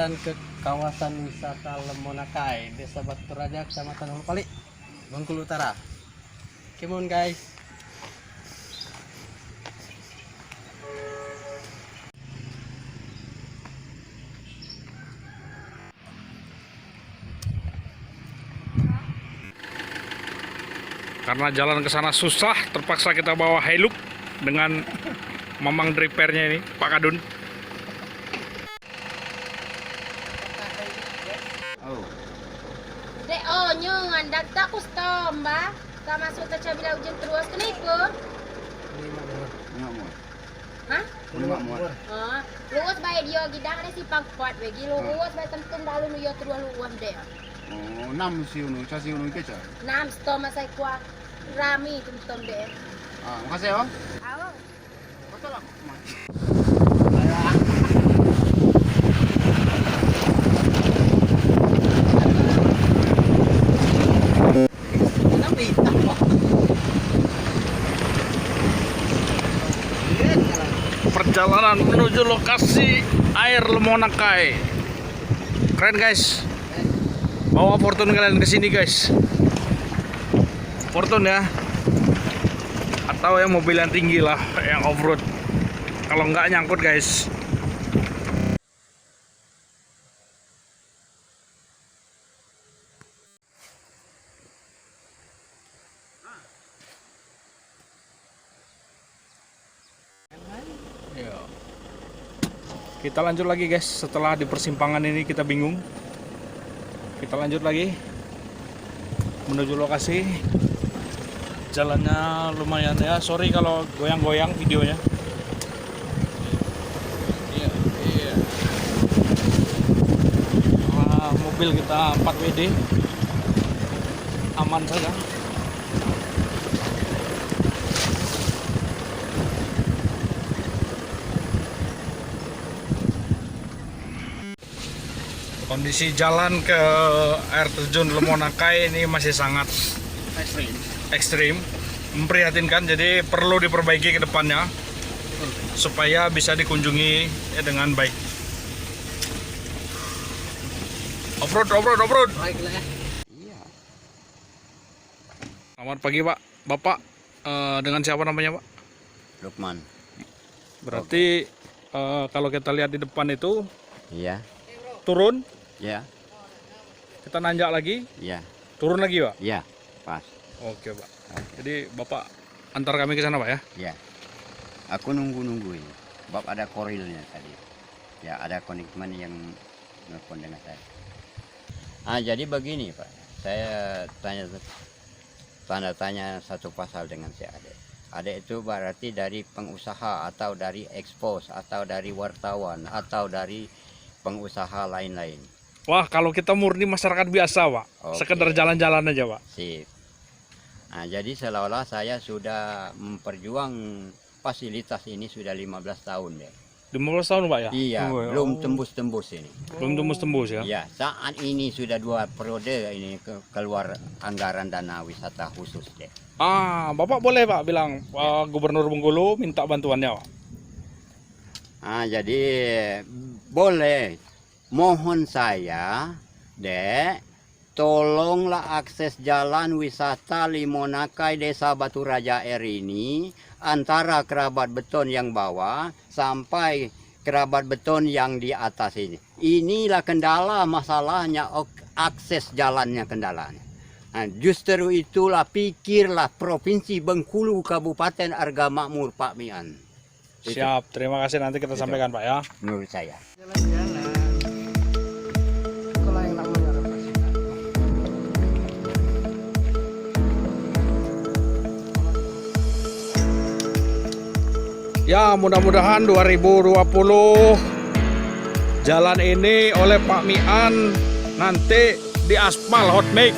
jalan ke kawasan wisata Lemonakai, Desa Batu Raja, Kecamatan Hulu Pali, Bengkulu Utara. Come on guys. Karena jalan ke sana susah, terpaksa kita bawa Hilux dengan mamang drivernya ini, Pak Kadun. Dek, oh nyungan data kustom ba? Sama suta cabila ujian terus kenapa? Hah? Oh, luas baik dia gidang ada si pangkuat bagi luas baik tentum dalu nu yo terus luas deh. Oh, nam si unu, casi unu keca. Nam stom masai kuah rami tentum deh. Ah, makasih ya. Awang. Betul lah. Perjalanan menuju lokasi air Lemonakai. Keren guys. Bawa Fortune kalian ke sini guys. Fortune ya. Atau yang mobil yang tinggi lah, yang off-road. Kalau nggak nyangkut guys. Kita lanjut lagi guys, setelah di persimpangan ini kita bingung. Kita lanjut lagi menuju lokasi. Jalannya lumayan ya, sorry kalau goyang-goyang videonya. Iya. Mobil kita 4 WD aman saja. Kondisi jalan ke air terjun Lemonakai ini masih sangat ekstrim, memprihatinkan, jadi perlu diperbaiki ke depannya supaya bisa dikunjungi dengan baik. Off-road. Baiklah ya. Iya. Selamat pagi Pak, Bapak dengan siapa namanya Pak? Lukman. Berarti kalau kita lihat di depan itu Iya. turun, Iya. kita nanjak lagi, Iya. turun lagi Pak? Iya. Pas. Oke Pak. Jadi Bapak antar kami ke sana Pak ya? Iya. Aku nunggu ini. Bab ada korilnya tadi. Ya, ada komitmen yang nelfon dengan saya. Jadi begini Pak. Saya tanda tanya satu pasal dengan si Ade. Ade itu berarti dari pengusaha atau dari ekspos atau dari wartawan atau dari pengusaha lain-lain. Wah, kalau kita murni masyarakat biasa Pak, Oke. sekedar jalan-jalan aja Pak. Sip. Jadi seolah-olah saya sudah memperjuang fasilitas ini sudah 15 tahun ya. 15 tahun Pak ya? Iya, Oh, belum tembus-tembus ini. Belum tembus-tembus ya? Ya, saat ini sudah 2 periode ini keluar anggaran dana wisata khusus deh. Bapak boleh Pak bilang Gubernur Bengkulu minta bantuannya Pak? Jadi boleh. Mohon saya, Dek, tolonglah akses jalan wisata Lemonakai Desa Batu Raja Air ini antara kerabat beton yang bawah sampai kerabat beton yang di atas ini. Inilah kendala masalahnya, akses jalannya kendalanya. Justru itulah pikirlah Provinsi Bengkulu Kabupaten Arga Makmur Pak Mian. Siap, terima kasih, nanti kita sampaikan Pak ya. Menurut saya. Jalan-jalan. Kalau yang namanya representasi. Ya, mudah-mudahan 2020 jalan ini oleh Pak Mian nanti diaspal hot mix.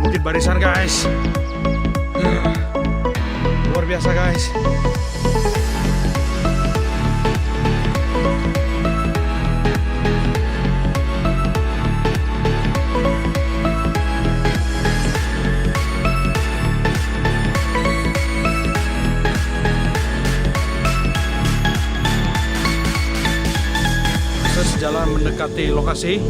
bukit barisan guys. Luar biasa guys. Jalan mendekati lokasi.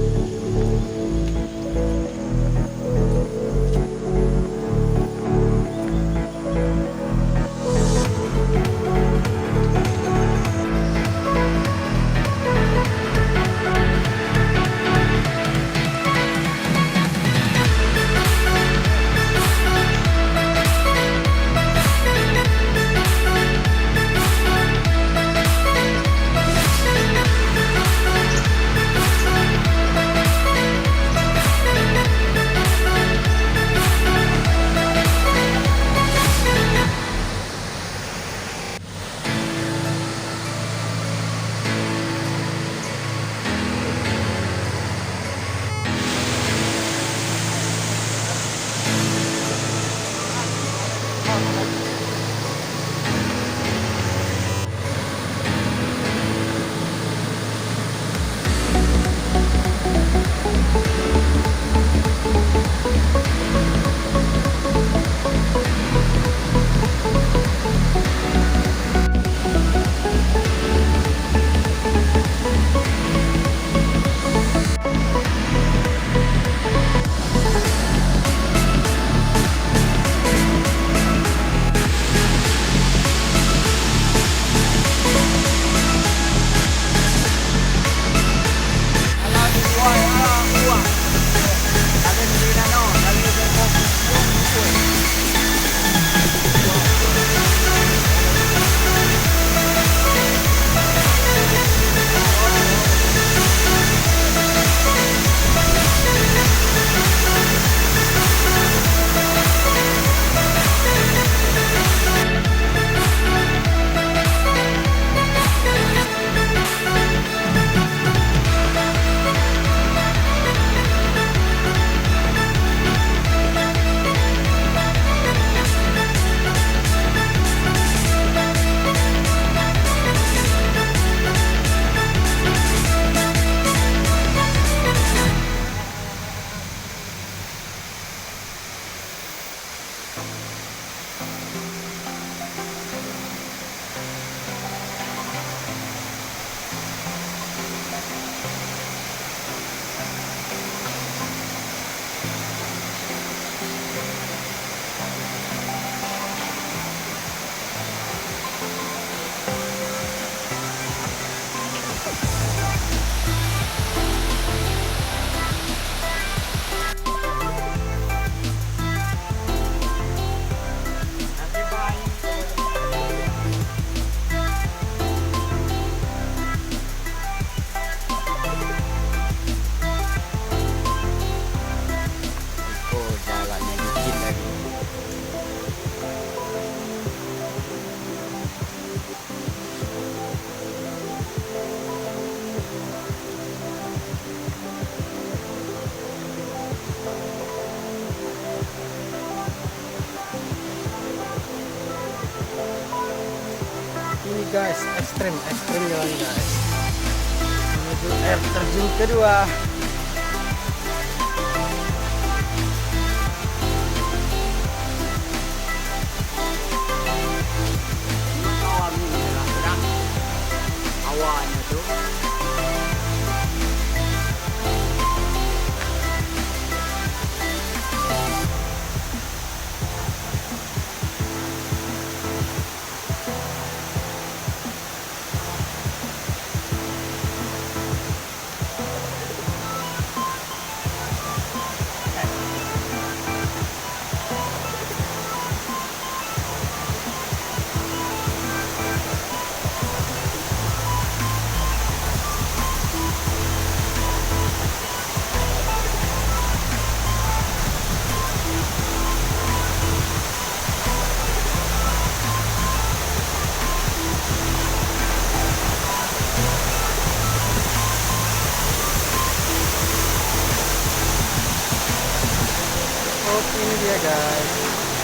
Ini guys, ekstrim jalan guys. Menuju air terjun kedua. Awalnya tuh ya guys.